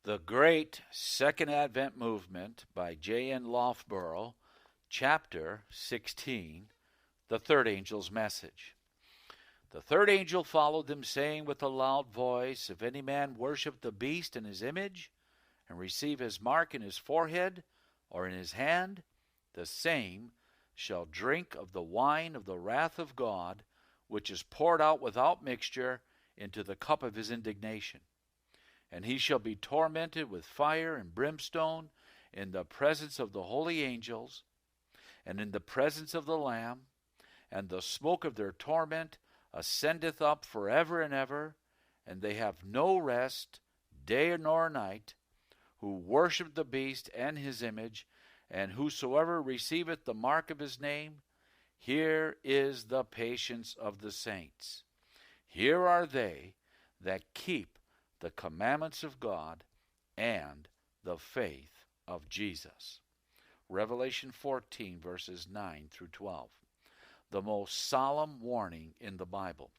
The Great Second Advent Movement by J.N. Loughborough, Chapter 16, The Third Angel's Message. The third angel followed them, saying with a loud voice, If any man worship the beast in his image, and receive his mark in his forehead or in his hand, the same shall drink of the wine of the wrath of God, which is poured out without mixture into the cup of his indignation. And he shall be tormented with fire and brimstone in the presence of the holy angels, and in the presence of the Lamb, and the smoke of their torment ascendeth up forever and ever, and they have no rest, day nor night, who worship the beast and his image, and whosoever receiveth the mark of his name. Here is the patience of the saints. Here are they that keep the commandments of God and the faith of Jesus. Revelation 14, verses 9 through 12. The most solemn warning in the Bible.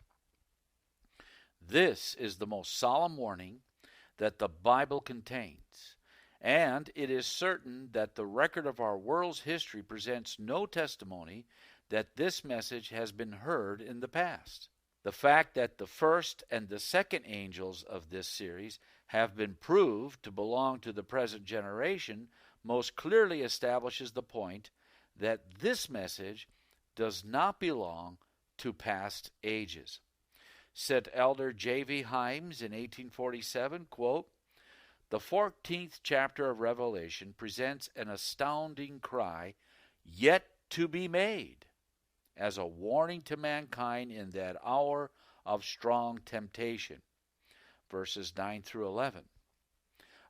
This is the most solemn warning that the Bible contains, and it is certain that the record of our world's history presents no testimony that this message has been heard in the past. The fact that the first and the second angels of this series have been proved to belong to the present generation most clearly establishes the point that this message does not belong to past ages. Said Elder J.V. Himes in 1847, quote, The 14th chapter of Revelation presents an astounding cry yet to be made, as a warning to mankind in that hour of strong temptation. Verses 9 through 11.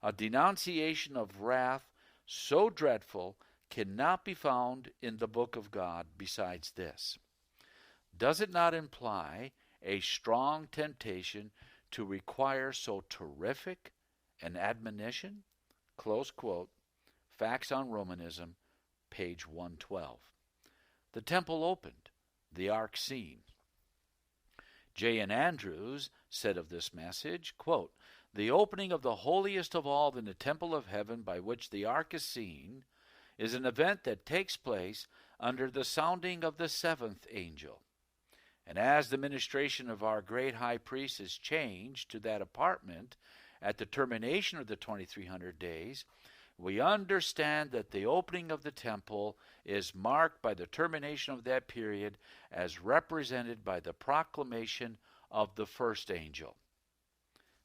A denunciation of wrath so dreadful cannot be found in the book of God besides this. Does it not imply a strong temptation to require so terrific an admonition? Close quote. Facts on Romanism, page 112. The temple opened, the ark seen. J.N. Andrews said of this message, quote, The opening of the holiest of all in the temple of heaven by which the ark is seen is an event that takes place under the sounding of the seventh angel. And as the ministration of our great high priest is changed to that apartment at the termination of the 2300 days, we understand that the opening of the temple is marked by the termination of that period as represented by the proclamation of the first angel.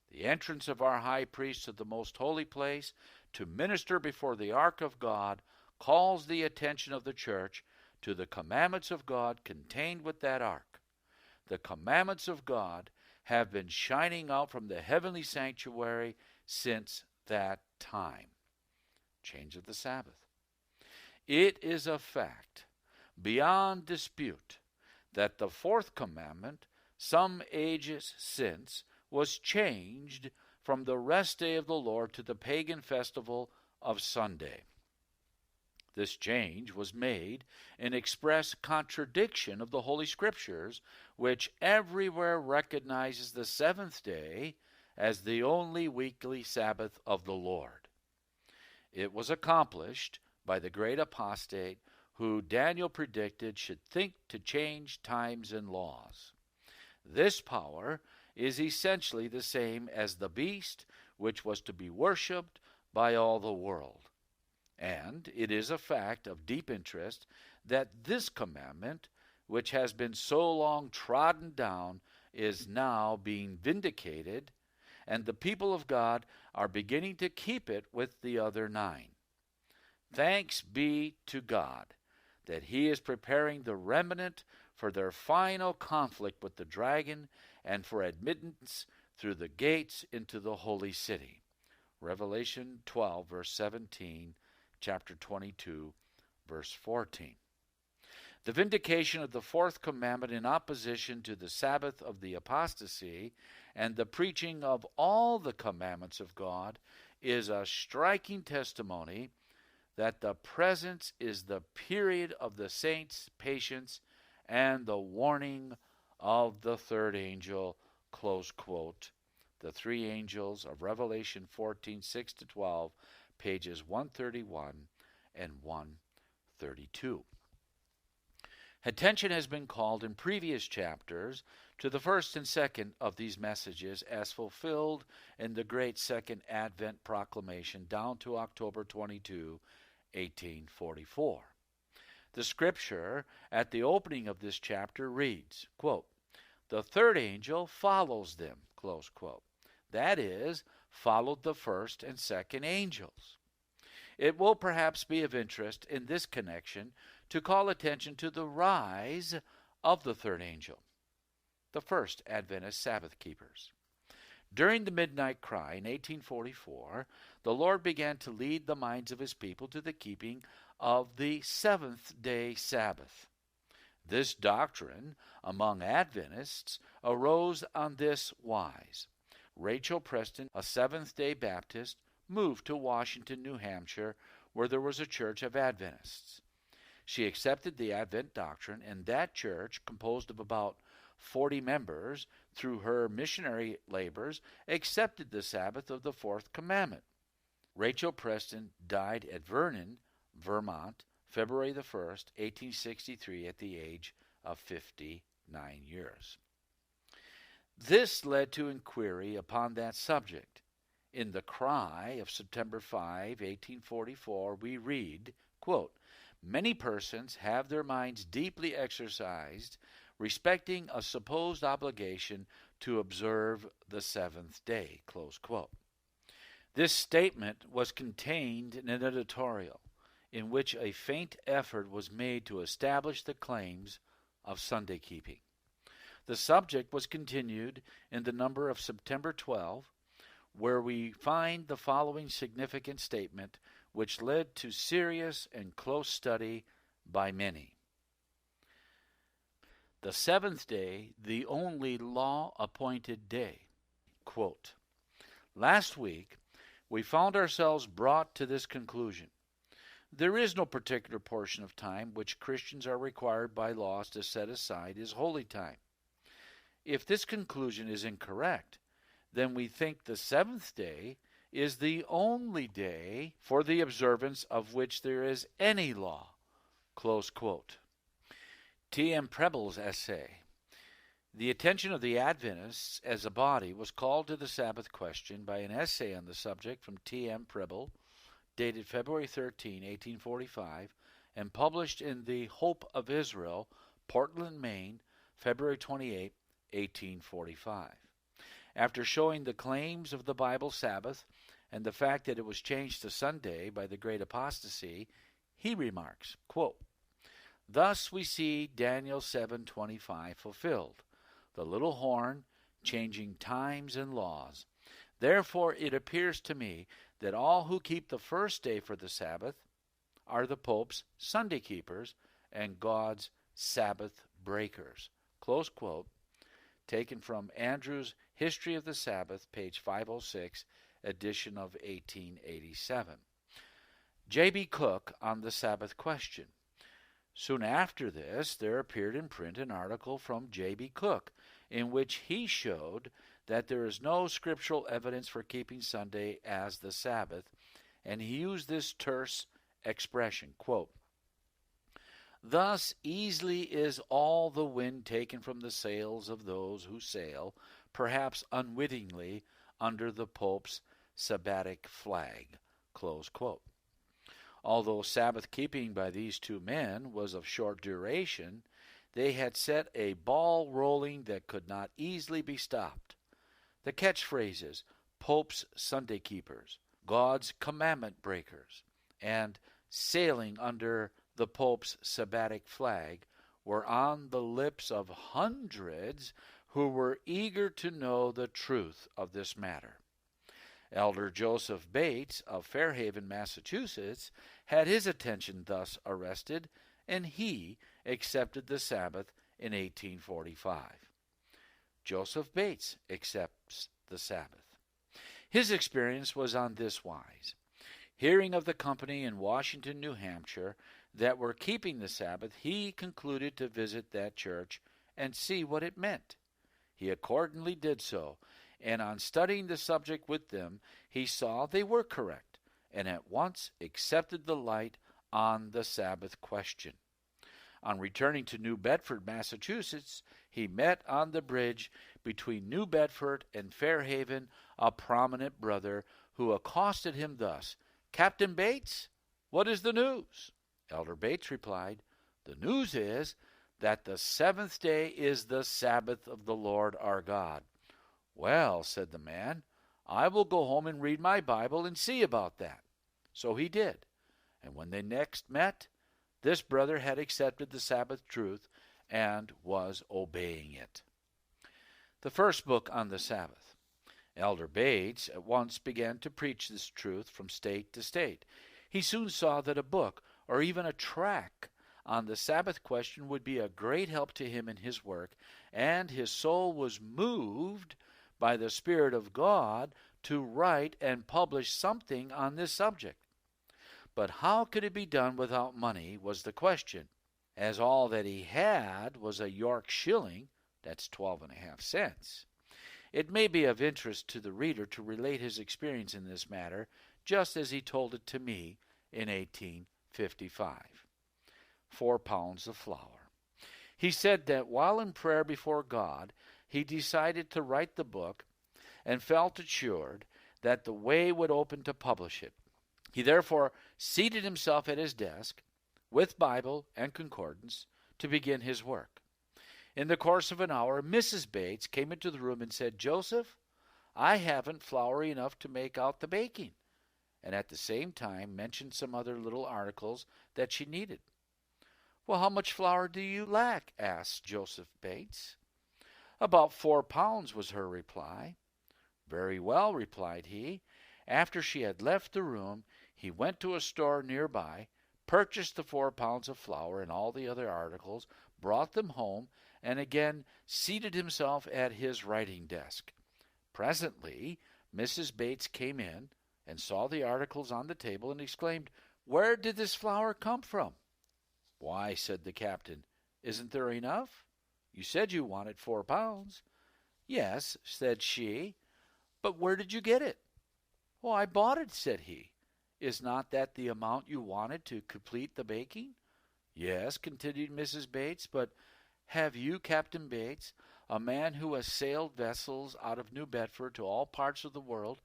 The entrance of our high priest to the most holy place to minister before the ark of God calls the attention of the church to the commandments of God contained with that ark. The commandments of God have been shining out from the heavenly sanctuary since that time. Change of the Sabbath. It is a fact beyond dispute that the fourth commandment, some ages since, was changed from the rest day of the Lord to the pagan festival of Sunday. This change was made in express contradiction of the Holy Scriptures, which everywhere recognizes the seventh day as the only weekly Sabbath of the Lord. It was accomplished by the great apostate who Daniel predicted should think to change times and laws. This power is essentially the same as the beast which was to be worshipped by all the world. And it is a fact of deep interest that this commandment, which has been so long trodden down, is now being vindicated, and the people of God are beginning to keep it with the other 9. Thanks be to God that he is preparing the remnant for their final conflict with the dragon and for admittance through the gates into the holy city. Revelation 12, verse 17, chapter 22, verse 14. The vindication of the fourth commandment in opposition to the Sabbath of the apostasy and the preaching of all the commandments of God is a striking testimony that the presence is the period of the saints' patience and the warning of the third angel, close quote, The Three Angels of Revelation 14, 6-12, pages 131 and 132. Attention has been called in previous chapters to the first and second of these messages as fulfilled in the great Second Advent proclamation down to October 22, 1844. The scripture at the opening of this chapter reads, quote, "The third angel follows them," close quote. That is, followed the first and second angels. It will perhaps be of interest in this connection to call attention to the rise of the third angel, the first Adventist Sabbath keepers. During the midnight cry in 1844, the Lord began to lead the minds of his people to the keeping of the seventh-day Sabbath. This doctrine among Adventists arose on this wise. Rachel Preston, a Seventh-day Baptist, moved to Washington, New Hampshire, where there was a church of Adventists. She accepted the Advent doctrine, and that church, composed of about 40 members, through her missionary labors, accepted the Sabbath of the Fourth Commandment. Rachel Preston died at Vernon, Vermont, February the 1st, 1863, at the age of 59 years. This led to inquiry upon that subject. In the Cry of September 5, 1844, we read, quote, "Many persons have their minds deeply exercised respecting a supposed obligation to observe the seventh day," close quote. This statement was contained in an editorial in which a faint effort was made to establish the claims of Sunday keeping. The subject was continued in the number of September 12, where we find the following significant statement, which led to serious and close study by many. The seventh day, the only law-appointed day. Quote, "Last week, we found ourselves brought to this conclusion. There is no particular portion of time which Christians are required by laws to set aside as holy time. If this conclusion is incorrect, then we think the seventh day is the only day for the observance of which there is any law." Close quote. T.M. Preble's essay, "The Attention of the Adventists as a Body," was called to the Sabbath question by an essay on the subject from T.M. Preble, dated February 13, 1845, and published in the Hope of Israel, Portland, Maine, February 28, 1845. After showing the claims of the Bible Sabbath and the fact that it was changed to Sunday by the great apostasy, he remarks, quote, "Thus we see Daniel 7:25 fulfilled, the little horn changing times and laws. Therefore it appears to me that all who keep the first day for the Sabbath are the Pope's Sunday keepers and God's Sabbath breakers." Close quote, taken from Andrew's History of the Sabbath, page 506, edition of 1887. J.B. Cook on the Sabbath question. Soon after this, there appeared in print an article from J.B. Cook, in which he showed that there is no scriptural evidence for keeping Sunday as the Sabbath, and he used this terse expression, quote, "Thus easily is all the wind taken from the sails of those who sail, perhaps unwittingly, under the Pope's Sabbatic flag." Close quote. Although Sabbath keeping by these two men was of short duration, they had set a ball rolling that could not easily be stopped. The catchphrases, "Pope's Sunday keepers," "God's commandment breakers," and "sailing under the Pope's Sabbatic flag," were on the lips of hundreds who were eager to know the truth of this matter. Elder Joseph Bates of Fairhaven, Massachusetts, had his attention thus arrested, and he accepted the Sabbath in 1845. Joseph Bates accepts the Sabbath. His experience was on this wise. Hearing of the company in Washington, New Hampshire, that were keeping the Sabbath, he concluded to visit that church and see what it meant. He accordingly did so, and on studying the subject with them, he saw they were correct, and at once accepted the light on the Sabbath question. On returning to New Bedford, Massachusetts, he met on the bridge between New Bedford and Fairhaven a prominent brother who accosted him thus, "Captain Bates, what is the news?" Elder Bates replied, "The news is that the seventh day is the Sabbath of the Lord our God." "Well," said the man, "I will go home and read my Bible and see about that." So he did, and when they next met, this brother had accepted the Sabbath truth and was obeying it. The first book on the Sabbath. Elder Bates at once began to preach this truth from state to state. He soon saw that a book, or even a tract, on the Sabbath question would be a great help to him in his work, and his soul was moved by the Spirit of God to write and publish something on this subject. But how could it be done without money was the question, as all that he had was a York shilling, that's 12.5 cents. It may be of interest to the reader to relate his experience in this matter, just as he told it to me in 1855. 4 pounds of flour. He said that while in prayer before God, he decided to write the book and felt assured that the way would open to publish it. He therefore seated himself at his desk with Bible and concordance to begin his work. In the course of an hour, Mrs. Bates came into the room and said, "Joseph, I haven't flour enough to make out the baking," and at the same time mentioned some other little articles that she needed. "Well, how much flour do you lack?" asked Joseph Bates. "About 4 pounds," was her reply. "Very well," replied he. After she had left the room, he went to a store nearby, purchased the 4 pounds of flour and all the other articles, brought them home, and again seated himself at his writing desk. Presently, Mrs. Bates came in and saw the articles on the table and exclaimed, "Where did this flour come from?" "Why," said the captain, "isn't there enough? You said you wanted 4 pounds. "Yes," said she, "but where did you get it?" "Oh, I bought it," said he. "Is not that the amount you wanted to complete the baking?" "Yes," continued Mrs. Bates, "but have you, Captain Bates, a man who has sailed vessels out of New Bedford to all parts of the world,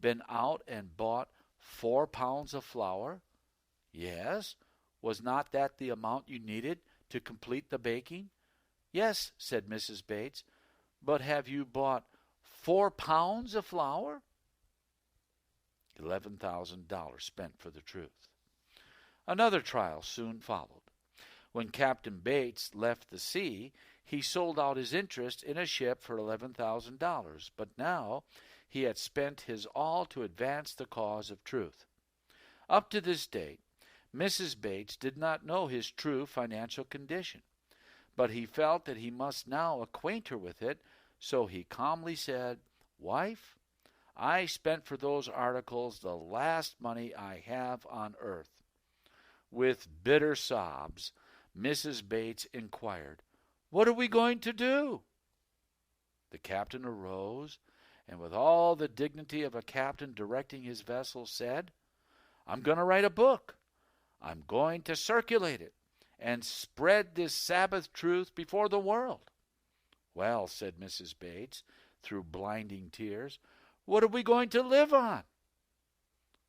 been out and bought 4 pounds of flour?" "Yes." "Was not that the amount you needed to complete the baking?" "Yes," said Mrs. Bates, "but have you bought 4 pounds of flour?" $11,000 spent for the truth. Another trial soon followed. When Captain Bates left the sea, he sold out his interest in a ship for $11,000, but now he had spent his all to advance the cause of truth. Up to this date, Mrs. Bates did not know his true financial condition, but he felt that he must now acquaint her with it, so he calmly said, "Wife, I spent for those articles the last money I have on earth." With bitter sobs, Mrs. Bates inquired, "What are we going to do?" The captain arose, and with all the dignity of a captain directing his vessel, said, "I'm going to write a book. I'm going to circulate it and spread this Sabbath truth before the world." "Well," said Mrs. Bates, through blinding tears, "what are we going to live on?"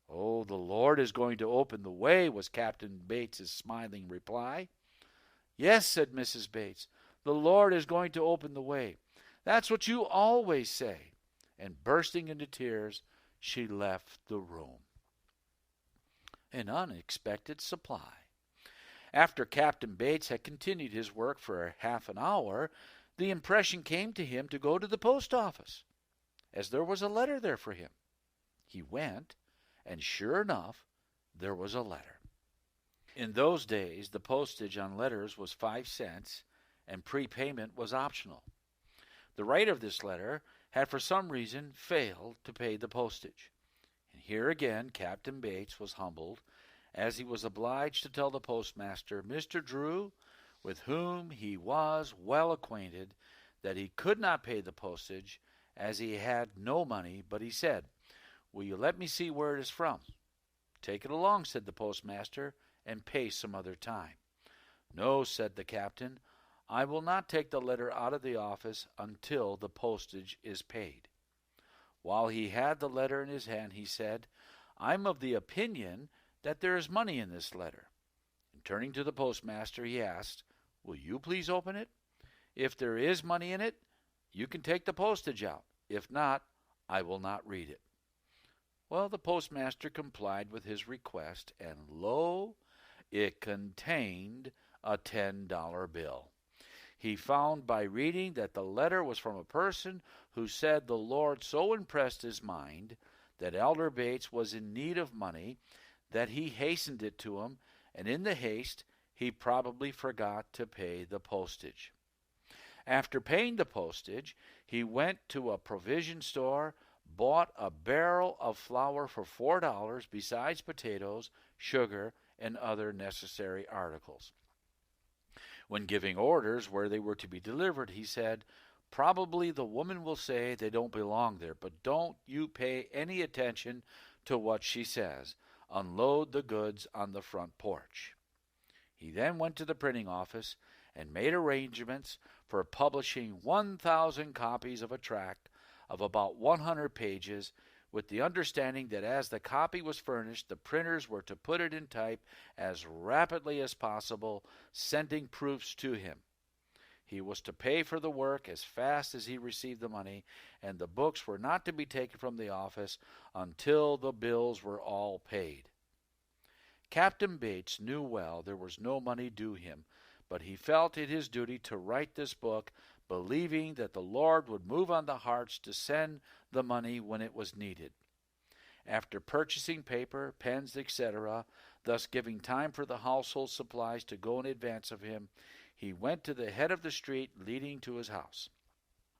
"Oh, the Lord is going to open the way," was Captain Bates's smiling reply. "Yes," said Mrs. Bates, "the Lord is going to open the way. That's what you always say." And bursting into tears, she left the room. An unexpected supply. After Captain Bates had continued his work for half an hour, the impression came to him to go to the post office, as there was a letter there for him. He went, and sure enough, there was a letter. In those days, the postage on letters was 5 cents, and prepayment was optional. The writer of this letter had for some reason failed to pay the postage. And here again Captain Bates was humbled, as he was obliged to tell the postmaster, Mr. Drew, with whom he was well acquainted, that he could not pay the postage, as he had no money, but he said, "Will you let me see where it is from?" "Take it along," said the postmaster, "and pay some other time." "No," said the captain, "I will not take the letter out of the office until the postage is paid." While he had the letter in his hand, he said, "I'm of the opinion that there is money in this letter." And turning to the postmaster, he asked, "Will you please open it? If there is money in it, you can take the postage out. If not, I will not read it." Well, the postmaster complied with his request, and lo, it contained a $10 bill. He found by reading that the letter was from a person who said the Lord so impressed his mind that Elder Bates was in need of money that he hastened it to him, and in the haste he probably forgot to pay the postage. After paying the postage, he went to a provision store, bought a barrel of flour for $4 besides potatoes, sugar, and other necessary articles. When giving orders where they were to be delivered, he said, "Probably the woman will say they don't belong there, but don't you pay any attention to what she says. Unload the goods on the front porch." He then went to the printing office and made arrangements for publishing 1,000 copies of a tract of about 100 pages, with the understanding that as the copy was furnished, the printers were to put it in type as rapidly as possible, sending proofs to him. He was to pay for the work as fast as he received the money, and the books were not to be taken from the office until the bills were all paid. Captain Bates knew well there was no money due him, but he felt it his duty to write this book, believing that the Lord would move on the hearts to send the money when it was needed. After purchasing paper, pens, etc., thus giving time for the household supplies to go in advance of him, he went to the head of the street leading to his house.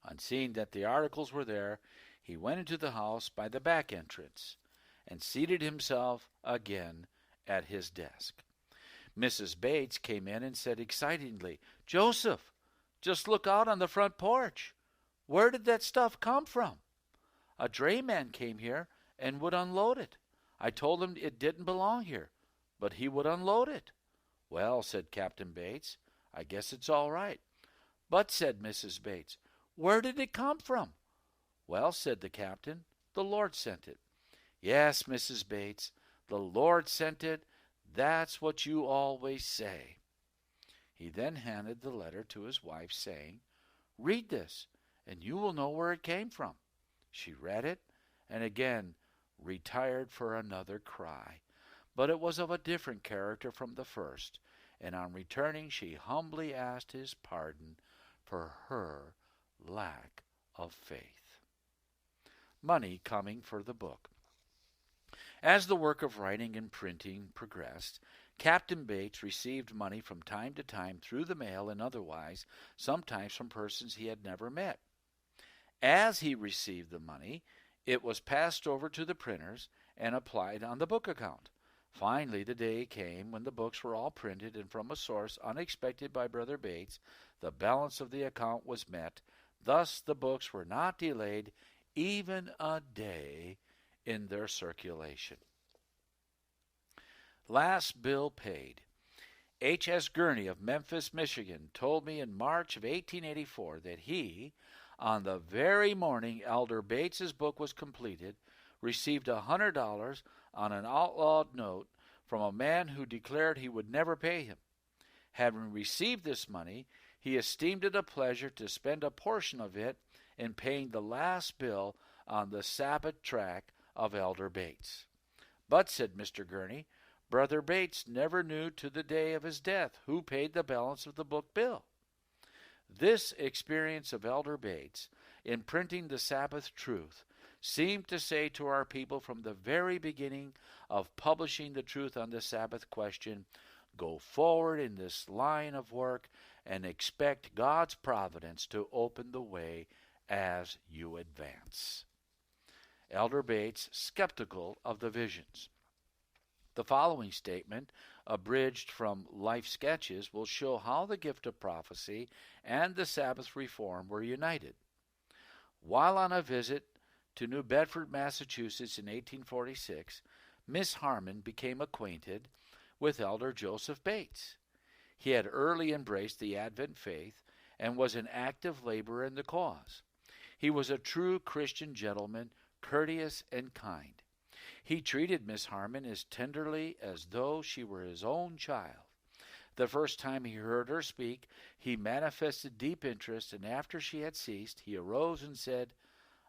On seeing that the articles were there, he went into the house by the back entrance and seated himself again at his desk. Mrs. Bates came in and said excitedly, "Joseph, just look out on the front porch. Where did that stuff come from? A drayman came here and would unload it. I told him it didn't belong here, but he would unload it." "Well," said Captain Bates, "I guess it's all right." "But," said Mrs. Bates, "where did it come from?" "Well," said the captain, "the Lord sent it." "Yes, Mrs. Bates, the Lord sent it. That's what you always say." He then handed the letter to his wife, saying, "Read this, and you will know where it came from." She read it, and again retired for another cry. But it was of a different character from the first, and on returning she humbly asked his pardon for her lack of faith. Money coming for the book. As the work of writing and printing progressed, Captain Bates received money from time to time through the mail and otherwise, sometimes from persons he had never met. As he received the money, it was passed over to the printers and applied on the book account. Finally, the day came when the books were all printed, and from a source unexpected by Brother Bates, the balance of the account was met. Thus the books were not delayed even a day in their circulation. Last bill paid. H.S. Gurney of Memphis, Michigan, told me in March of 1884 that he, on the very morning Elder Bates's book was completed, received $100 on an outlawed note from a man who declared he would never pay him. Having received this money, he esteemed it a pleasure to spend a portion of it in paying the last bill on the Sabbath tract of Elder Bates. "But," said Mr. Gurney, "Brother Bates never knew to the day of his death who paid the balance of the book bill." This experience of Elder Bates in printing the Sabbath truth seemed to say to our people from the very beginning of publishing the truth on the Sabbath question, go forward in this line of work and expect God's providence to open the way as you advance. Elder Bates, skeptical of the visions. The following statement, abridged from Life Sketches, will show how the gift of prophecy and the Sabbath reform were united. While on a visit to New Bedford, Massachusetts in 1846, Miss Harmon became acquainted with Elder Joseph Bates. He had early embraced the Advent faith and was an active laborer in the cause. He was a true Christian gentleman, courteous and kind. He treated Miss Harmon as tenderly as though she were his own child. The first time he heard her speak, he manifested deep interest, and after she had ceased, he arose and said,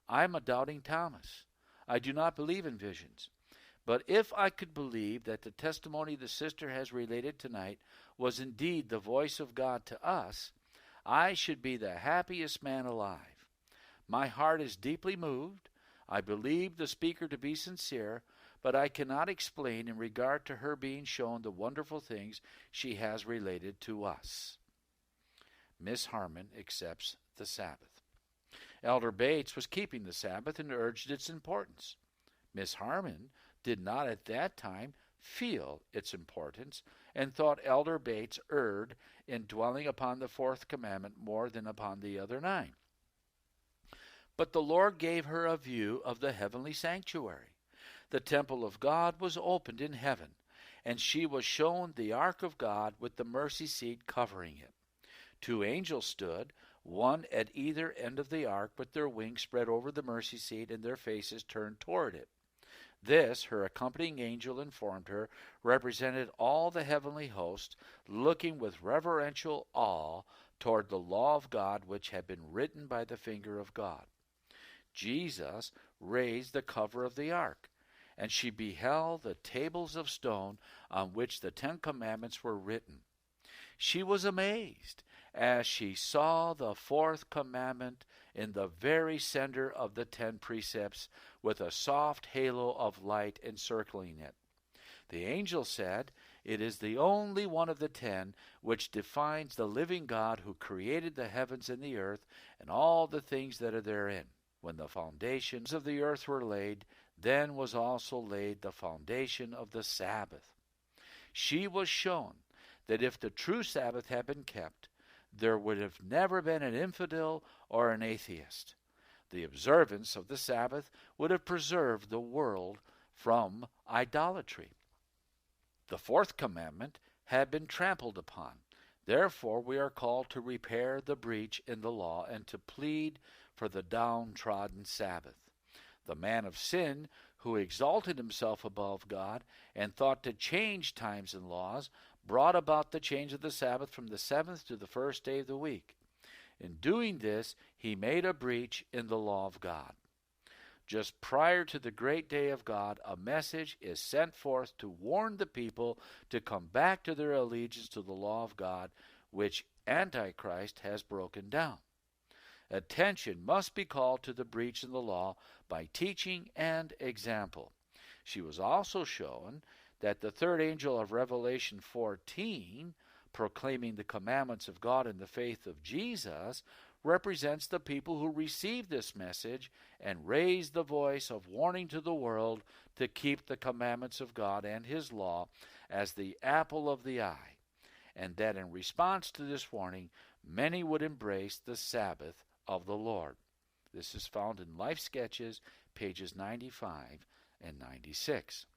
"I am a doubting Thomas. I do not believe in visions. But if I could believe that the testimony the sister has related tonight was indeed the voice of God to us, I should be the happiest man alive. My heart is deeply moved. I believe the speaker to be sincere, but I cannot explain in regard to her being shown the wonderful things she has related to us." Miss Harmon accepts the Sabbath. Elder Bates was keeping the Sabbath and urged its importance. Miss Harmon did not at that time feel its importance and thought Elder Bates erred in dwelling upon the fourth commandment more than upon the other 9. But the Lord gave her a view of the heavenly sanctuary. The temple of God was opened in heaven, and she was shown the ark of God with the mercy seat covering it. 2 angels stood, one at either end of the ark, with their wings spread over the mercy seat and their faces turned toward it. This, her accompanying angel informed her, represented all the heavenly host, looking with reverential awe toward the law of God which had been written by the finger of God. Jesus raised the cover of the ark, and she beheld the tables of stone on which the 10 commandments were written. She was amazed as she saw the 4th commandment in the very center of the 10 precepts, with a soft halo of light encircling it. The angel said, "It is the only one of the 10 which defines the living God who created the heavens and the earth and all the things that are therein. When the foundations of the earth were laid, then was also laid the foundation of the Sabbath." She was shown that if the true Sabbath had been kept, there would have never been an infidel or an atheist. The observance of the Sabbath would have preserved the world from idolatry. The 4th commandment had been trampled upon. Therefore we are called to repair the breach in the law and to plead for the downtrodden Sabbath. The man of sin, who exalted himself above God and thought to change times and laws, brought about the change of the Sabbath from the 7th to the 1st day of the week. In doing this, he made a breach in the law of God. Just prior to the great day of God, a message is sent forth to warn the people to come back to their allegiance to the law of God, which Antichrist has broken down. Attention must be called to the breach in the law by teaching and example. She was also shown that the 3rd angel of Revelation 14, proclaiming the commandments of God in the faith of Jesus, represents the people who received this message and raised the voice of warning to the world to keep the commandments of God and His law as the apple of the eye, and that in response to this warning, many would embrace the Sabbath of the Lord. This is found in Life Sketches, pages 95 and 96.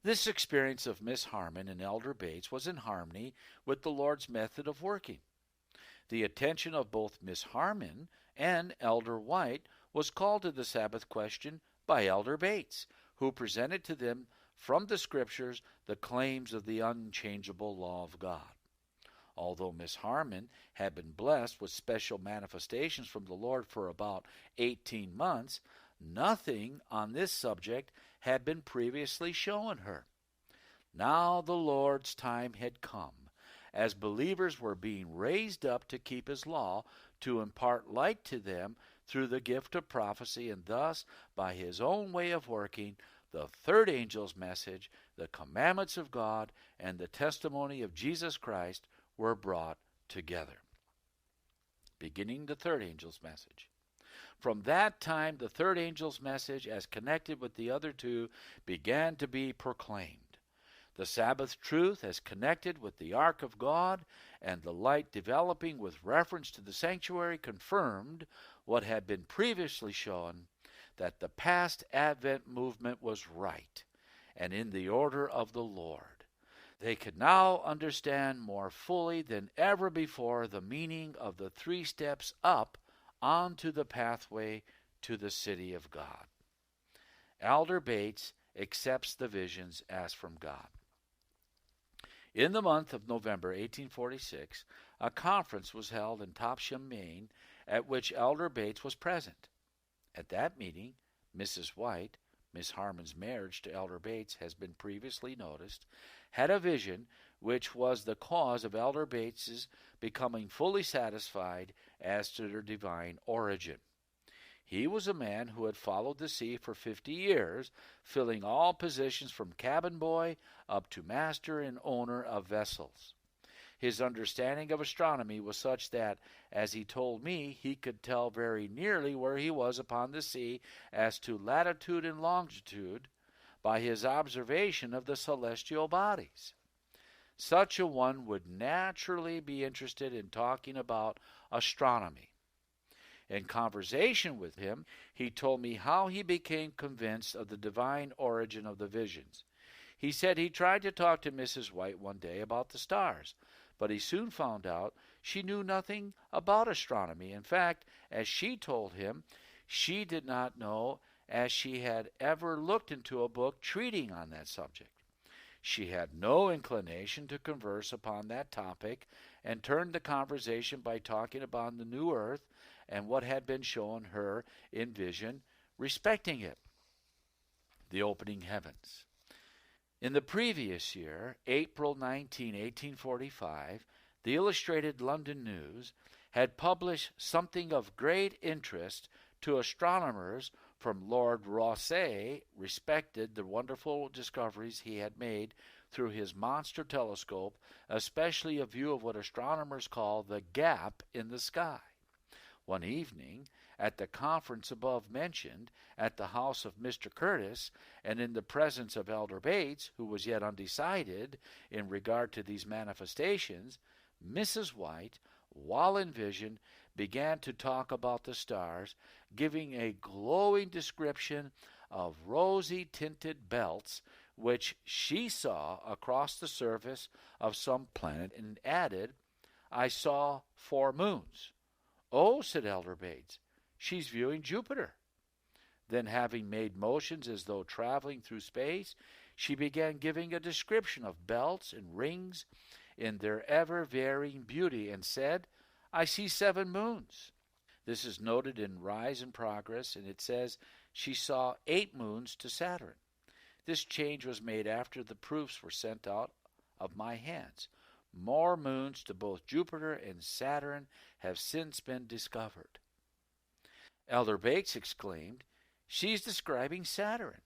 This experience of Miss Harmon and Elder Bates was in harmony with the Lord's method of working. The attention of both Miss Harmon and Elder White was called to the Sabbath question by Elder Bates, who presented to them from the Scriptures the claims of the unchangeable law of God. Although Miss Harmon had been blessed with special manifestations from the Lord for about 18 months, nothing on this subject had been previously shown her. Now the Lord's time had come, as believers were being raised up to keep His law, to impart light to them through the gift of prophecy, and thus, by His own way of working, the 3rd angel's message, the commandments of God, and the testimony of Jesus Christ were brought together. Beginning the 3rd angel's message. From that time, the 3rd angel's message, as connected with the other 2, began to be proclaimed. The Sabbath truth as connected with the ark of God and the light developing with reference to the sanctuary confirmed what had been previously shown, that the past Advent movement was right and in the order of the Lord. They could now understand more fully than ever before the meaning of the 3 steps up onto the pathway to the city of God. Elder Bates accepts the visions as from God. In the month of November 1846, a conference was held in Topsham, Maine, at which Elder Bates was present. At that meeting, Mrs. White, Miss Harmon's marriage to Elder Bates has been previously noticed, had a vision which was the cause of Elder Bates's becoming fully satisfied as to their divine origin. He was a man who had followed the sea for 50 years, filling all positions from cabin boy up to master and owner of vessels. His understanding of astronomy was such that, as he told me, he could tell very nearly where he was upon the sea as to latitude and longitude by his observation of the celestial bodies. Such a one would naturally be interested in talking about astronomy. In conversation with him, he told me how he became convinced of the divine origin of the visions. He said he tried to talk to Mrs. White one day about the stars, but he soon found out she knew nothing about astronomy. In fact, as she told him, she did not know, as she had ever looked into a book treating on that subject. She had no inclination to converse upon that topic, and turned the conversation by talking about the new earth and what had been shown her in vision respecting it, the opening heavens. In the previous year, April 19, 1845, the Illustrated London News had published something of great interest to astronomers from Lord Rosse respected the wonderful discoveries he had made through his monster telescope, especially a view of what astronomers call the gap in the sky. One evening, at the conference above mentioned, at the house of Mr. Curtis, and in the presence of Elder Bates, who was yet undecided in regard to these manifestations, Mrs. White, while in vision, began to talk about the stars, giving a glowing description of rosy-tinted belts which she saw across the surface of some planet, and added, "I saw 4 moons." "Oh," said Elder Bates, "she's viewing Jupiter." Then, having made motions as though traveling through space, she began giving a description of belts and rings in their ever-varying beauty, and said, "I see 7 moons." This is noted in Rise and Progress, and it says she saw 8 moons to Saturn. This change was made after the proofs were sent out of my hands. More moons to both Jupiter and Saturn have since been discovered. Elder Bates exclaimed, "She's describing Saturn."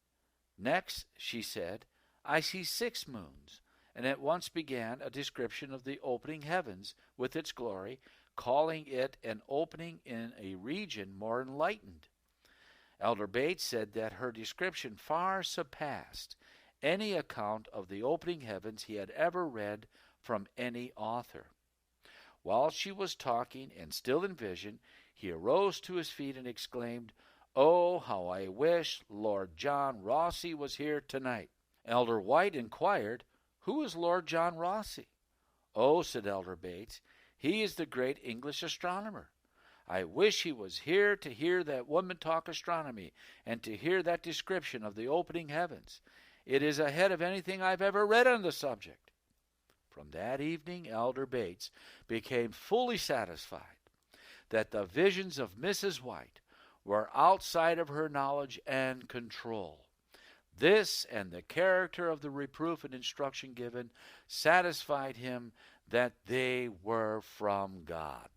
Next, she said, "I see 6 moons," and at once began a description of the opening heavens with its glory, calling it an opening in a region more enlightened. Elder Bates said that her description far surpassed any account of the opening heavens he had ever read from any author. While she was talking, and still in vision, he arose to his feet and exclaimed, "Oh, how I wish Lord John Rossi was here tonight." Elder White inquired, "Who is Lord John Rossi?" "Oh," said Elder Bates, "he is the great English astronomer. I wish he was here to hear that woman talk astronomy and to hear that description of the opening heavens. It is ahead of anything I've ever read on the subject." From that evening, Elder Bates became fully satisfied that the visions of Mrs. White were outside of her knowledge and control. This and the character of the reproof and instruction given satisfied him that they were from God.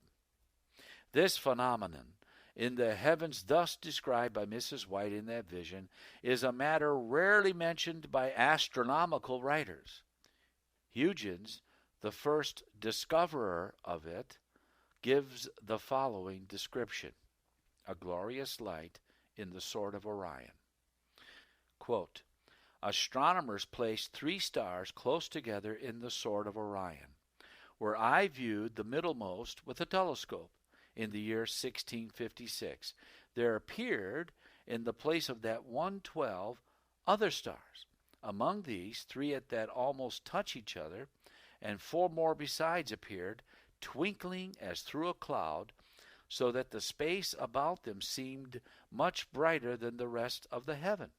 This phenomenon in the heavens thus described by Mrs. White in that vision is a matter rarely mentioned by astronomical writers. Huygens, the first discoverer of it, gives the following description: a glorious light in the sword of Orion. Quote, astronomers placed 3 stars close together in the Sword of Orion, where I viewed the middlemost with a telescope in the year 1656. There appeared, in the place of that 112, other stars. Among these, 3 that almost touch each other, and 4 more besides appeared, twinkling as through a cloud, so that the space about them seemed much brighter than the rest of the heaven,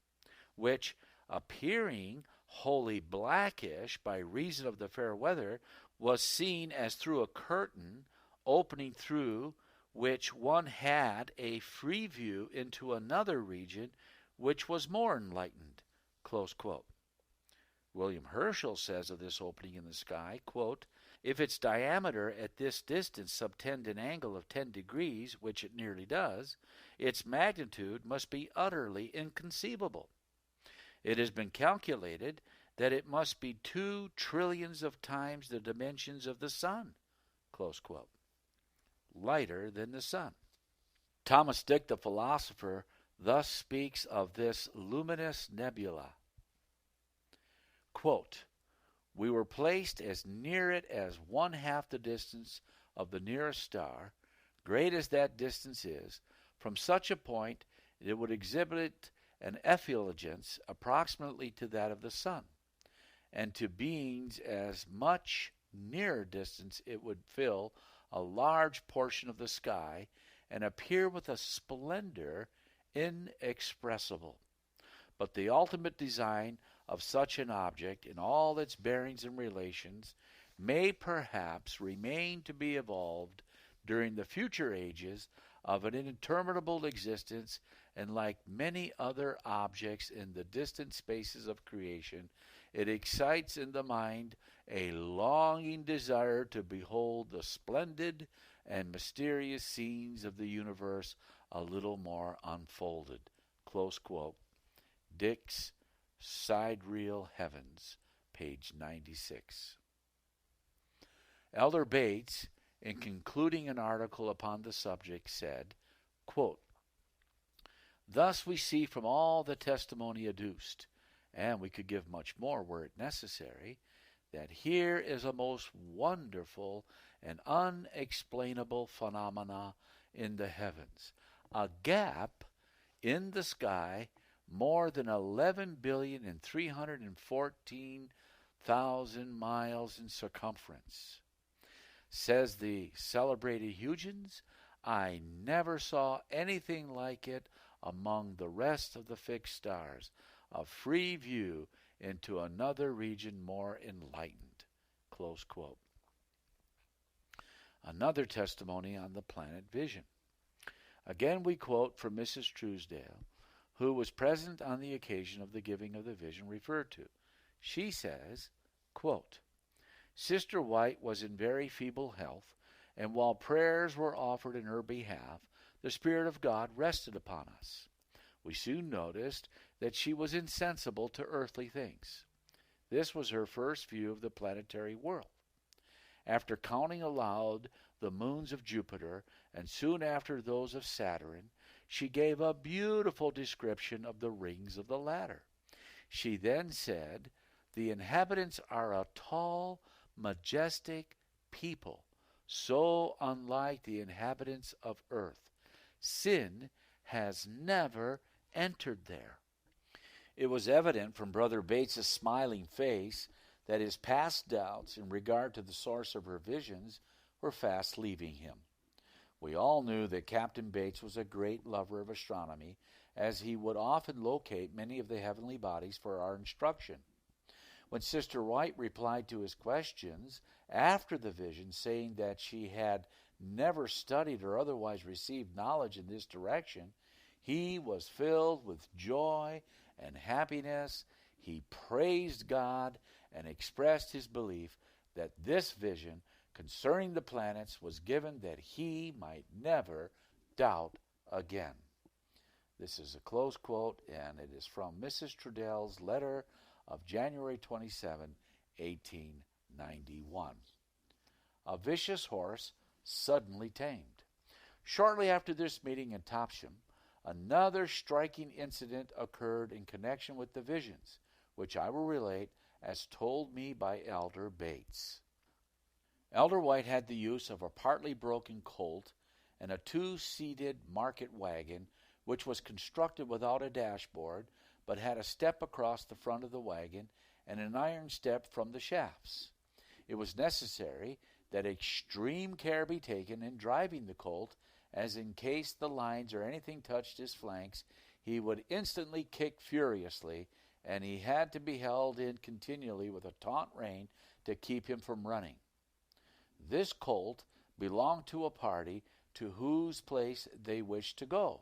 which, appearing wholly blackish by reason of the fair weather, was seen as through a curtain, opening through which one had a free view into another region which was more enlightened. Close quote. William Herschel says of this opening in the sky, quote, if its diameter at this distance subtend an angle of 10 degrees, which it nearly does, its magnitude must be utterly inconceivable. It has been calculated that it must be 2 trillions of times the dimensions of the sun, close quote, lighter than the sun. Thomas Dick, the philosopher, thus speaks of this luminous nebula. Quote, we were placed as near it as 1/2 the distance of the nearest star. Great as that distance is, from such a point it would exhibit an effulgence approximately to that of the sun, and to beings as much nearer distance it would fill a large portion of the sky and appear with a splendor inexpressible. But the ultimate design of such an object in all its bearings and relations may perhaps remain to be evolved during the future ages of an interminable existence, and like many other objects in the distant spaces of creation, it excites in the mind a longing desire to behold the splendid and mysterious scenes of the universe a little more unfolded. Close quote. Dick's Sidereal Heavens, page 96. Elder Bates, in concluding an article upon the subject, said, quote, thus we see from all the testimony adduced, and we could give much more were it necessary, that here is a most wonderful and unexplainable phenomena in the heavens, a gap in the sky more than 11,314,000 miles in circumference. Says the celebrated Huygens, I never saw anything like it among the rest of the fixed stars, a free view into another region more enlightened. Close quote. Another testimony on the planet vision. Again we quote from Mrs. Truesdale, who was present on the occasion of the giving of the vision referred to. She says, quote, Sister White was in very feeble health, and while prayers were offered in her behalf, the Spirit of God rested upon us. We soon noticed that she was insensible to earthly things. This was her first view of the planetary world. After counting aloud the moons of Jupiter, and soon after those of Saturn, she gave a beautiful description of the rings of the latter. She then said, the inhabitants are a tall, majestic people, so unlike the inhabitants of earth. Sin has never entered there. It was evident from Brother Bates's smiling face that his past doubts in regard to the source of her visions were fast leaving him. We all knew that Captain Bates was a great lover of astronomy, as he would often locate many of the heavenly bodies for our instruction. When Sister White replied to his questions after the vision, saying that she had never studied or otherwise received knowledge in this direction, he was filled with joy and happiness. He praised God and expressed his belief that this vision concerning the planets was given that he might never doubt again. This is a close quote, and it is from Mrs. Truesdale's letter of January 27, 1891. A vicious horse suddenly tamed. Shortly after this meeting in Topsham, another striking incident occurred in connection with the visions, which I will relate as told me by Elder Bates. Elder White had the use of a partly broken colt and a two-seated market wagon, which was constructed without a dashboard, but had a step across the front of the wagon and an iron step from the shafts. It was necessary that extreme care be taken in driving the colt, as in case the lines or anything touched his flanks, he would instantly kick furiously, and he had to be held in continually with a taut rein to keep him from running. This colt belonged to a party to whose place they wished to go,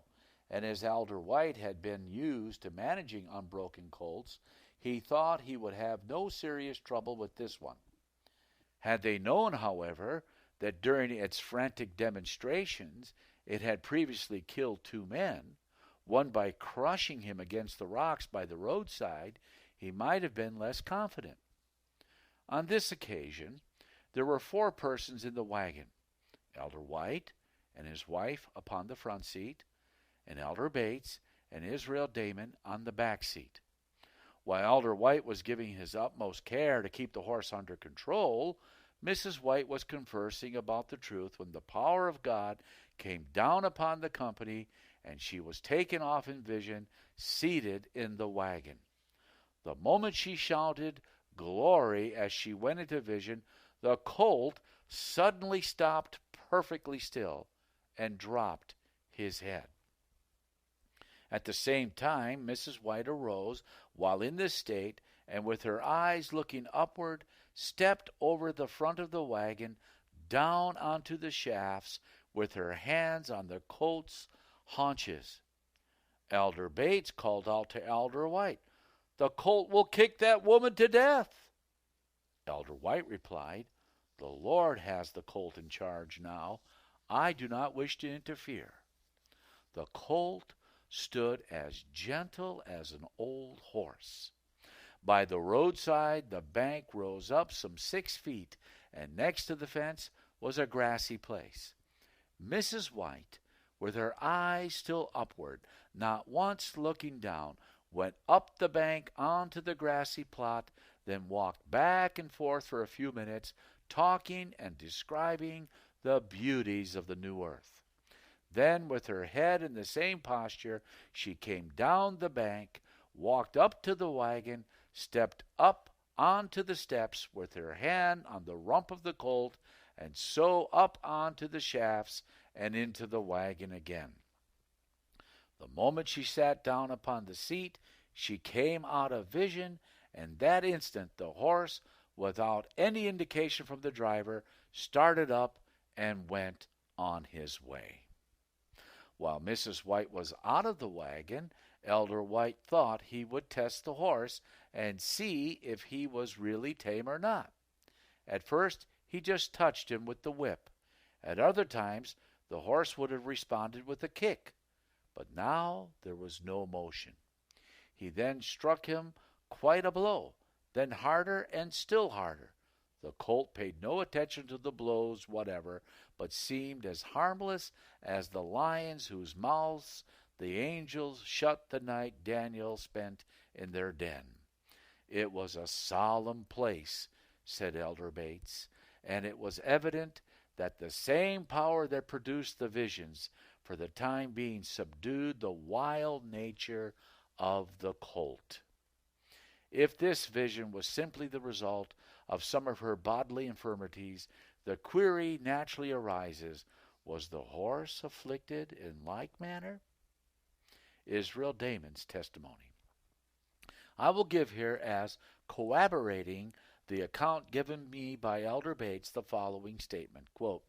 and as Elder White had been used to managing unbroken colts, he thought he would have no serious trouble with this one. Had they known, however, that during its frantic demonstrations it had previously killed 2 men, one by crushing him against the rocks by the roadside, he might have been less confident. On this occasion, there were 4 persons in the wagon, Elder White and his wife upon the front seat, and Elder Bates and Israel Damon on the back seat. While Elder White was giving his utmost care to keep the horse under control, Mrs. White was conversing about the truth when the power of God came down upon the company, and she was taken off in vision, seated in the wagon. The moment she shouted glory as she went into vision, the colt suddenly stopped perfectly still and dropped his head. At the same time, Mrs. White arose while in this state, and with her eyes looking upward, stepped over the front of the wagon down onto the shafts with her hands on the colt's haunches. Elder Bates called out to Elder White, "The colt will kick that woman to death." Elder White replied, "The Lord has the colt in charge now. I do not wish to interfere." The colt stood as gentle as an old horse. By the roadside, the bank rose up some 6 feet, and next to the fence was a grassy place. Mrs. White, with her eyes still upward, not once looking down, went up the bank onto the grassy plot, then walked back and forth for a few minutes, talking and describing the beauties of the new earth. Then, with her head in the same posture, she came down the bank, walked up to the wagon, stepped up onto the steps with her hand on the rump of the colt, and so up onto the shafts and into the wagon again. The moment she sat down upon the seat, she came out of vision, and that instant the horse, without any indication from the driver, started up and went on his way. While Mrs. White was out of the wagon, Elder White thought he would test the horse and see if he was really tame or not. At first, he just touched him with the whip. At other times, the horse would have responded with a kick. But now there was no motion. He then struck him quite a blow, then harder and still harder. The colt paid no attention to the blows whatever, but seemed as harmless as the lions whose mouths the angels shut the night Daniel spent in their den. It was a solemn place, said Elder Bates, and it was evident that the same power that produced the visions for the time being subdued the wild nature of the colt. If this vision was simply the result of some of her bodily infirmities, the query naturally arises, was the horse afflicted in like manner? Israel Damon's testimony. I will give here as corroborating the account given me by Elder Bates the following statement, quote,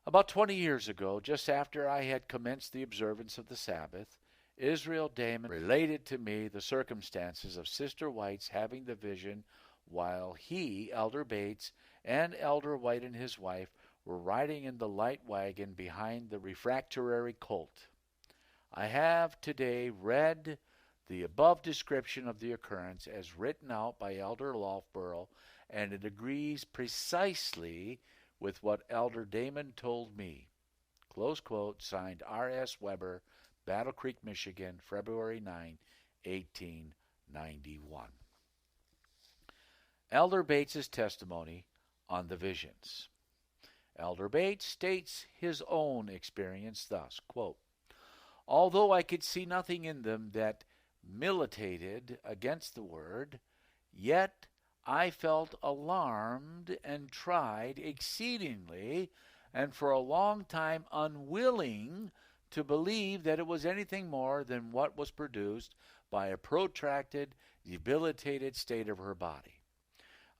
"About 20 years ago, just after I had commenced the observance of the Sabbath, Israel Damon related to me the circumstances of Sister White's having the vision while he, Elder Bates, and Elder White and his wife were riding in the light wagon behind the refractory colt. I have today read the above description of the occurrence as written out by Elder Loughborough, and it agrees precisely with what Elder Damon told me." Close quote, signed R.S. Weber, Battle Creek, Michigan, February 9, 1891. Elder Bates's testimony on the visions. Elder Bates states his own experience thus, quote, although I could see nothing in them that militated against the word, yet I felt alarmed and tried exceedingly, and for a long time unwilling to believe that it was anything more than what was produced by a protracted, debilitated state of her body.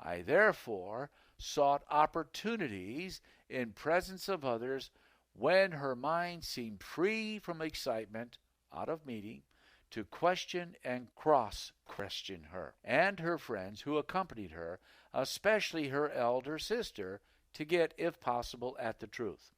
I therefore sought opportunities in presence of others when her mind seemed free from excitement out of meeting to question and cross-question her and her friends who accompanied her, especially her elder sister, to get, if possible, at the truth.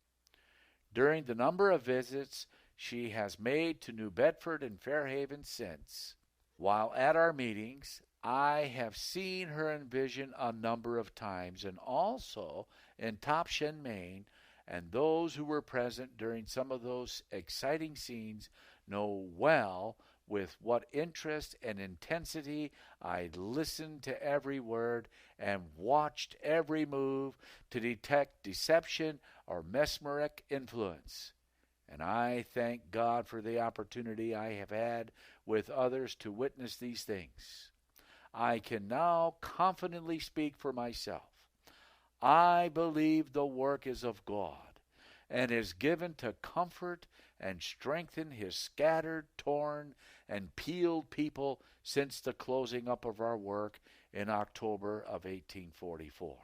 During the number of visits she has made to New Bedford and Fairhaven since, while at our meetings, I have seen her in vision a number of times, and also in Topshen, Maine, and those who were present during some of those exciting scenes know well with what interest and intensity I listened to every word and watched every move to detect deception or mesmeric influence. And I thank God for the opportunity I have had with others to witness these things. I can now confidently speak for myself. I believe the work is of God and is given to comfort and strengthen his scattered, torn, and peeled people since the closing up of our work in October of 1844.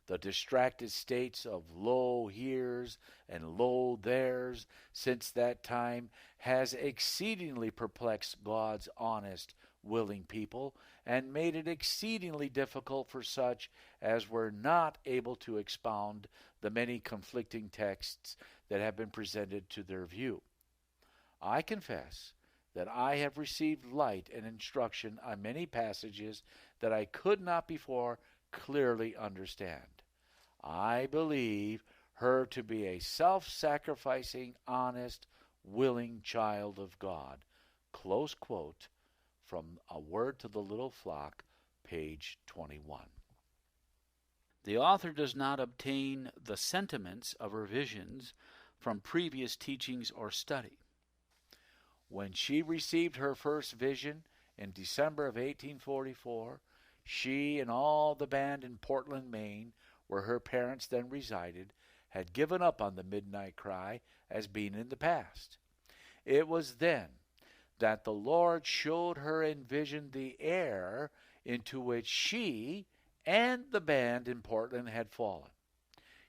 The distracted states of lo here's and lo there's since that time has exceedingly perplexed God's honest, willing people, and made it exceedingly difficult for such as were not able to expound the many conflicting texts that have been presented to their view. I confess that I have received light and instruction on many passages that I could not before clearly understand. I believe her to be a self-sacrificing, honest, willing child of God. Close quote from A Word to the Little Flock, page 21. The author does not obtain the sentiments of her visions from previous teachings or study. When she received her first vision in December of 1844, she and all the band in Portland, Maine, where her parents then resided, had given up on the midnight cry as being in the past. It was then that the Lord showed her in vision the error into which she and the band in Portland had fallen.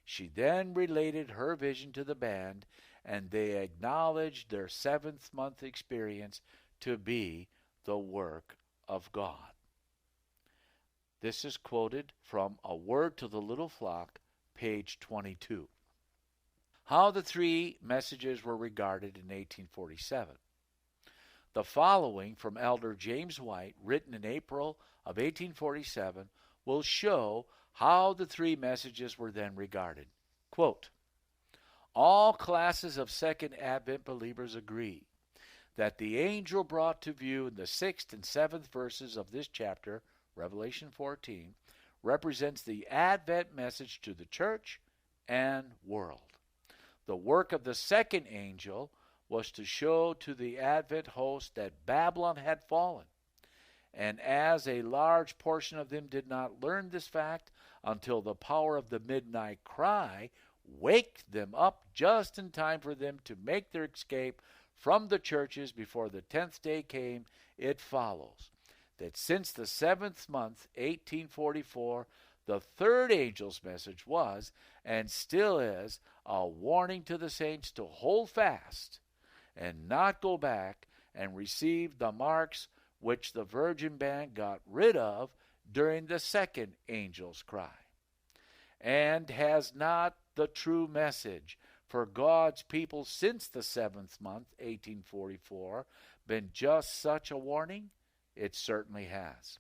She then related her vision to the band, and they acknowledged their seventh-month experience to be the work of God. This is quoted from A Word to the Little Flock, page 22. How the three messages were regarded in 1847. The following from Elder James White, written in April of 1847, will show how the three messages were then regarded. Quote, all classes of Second Advent believers agree that the angel brought to view in the 6th and 7th verses of this chapter, Revelation 14, represents the Advent message to the church and world. The work of the second angel was to show to the Advent host that Babylon had fallen. And as a large portion of them did not learn this fact until the power of the midnight cry waked them up just in time for them to make their escape from the churches before the 10th day came, it follows that since the 7th month, 1844, the third angel's message was, and still is, a warning to the saints to hold fast and not go back and receive the marks which the virgin band got rid of during the second angel's cry. And has not the true message for God's people since the 7th month, 1844, been just such a warning? It certainly has.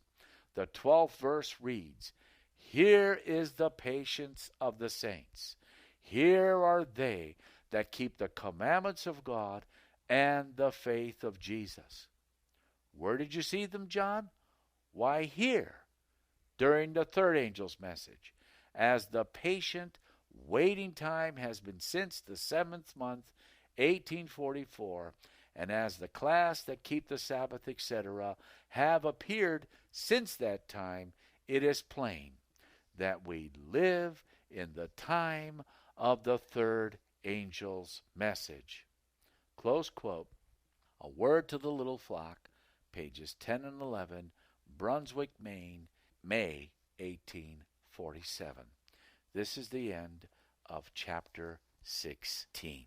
The 12th verse reads, here is the patience of the saints. Here are they that keep the commandments of God and the faith of Jesus. Where did you see them, John? Why, here. during the third angel's message, as the patient waiting time has been since the 7th month, 1844, and as the class that keep the Sabbath, etc., have appeared since that time, it is plain that we live in the time of the third angel's message. Close quote. A Word to the Little Flock, pages 10 and 11, Brunswick, Maine, May 1847. This is the end of chapter 16.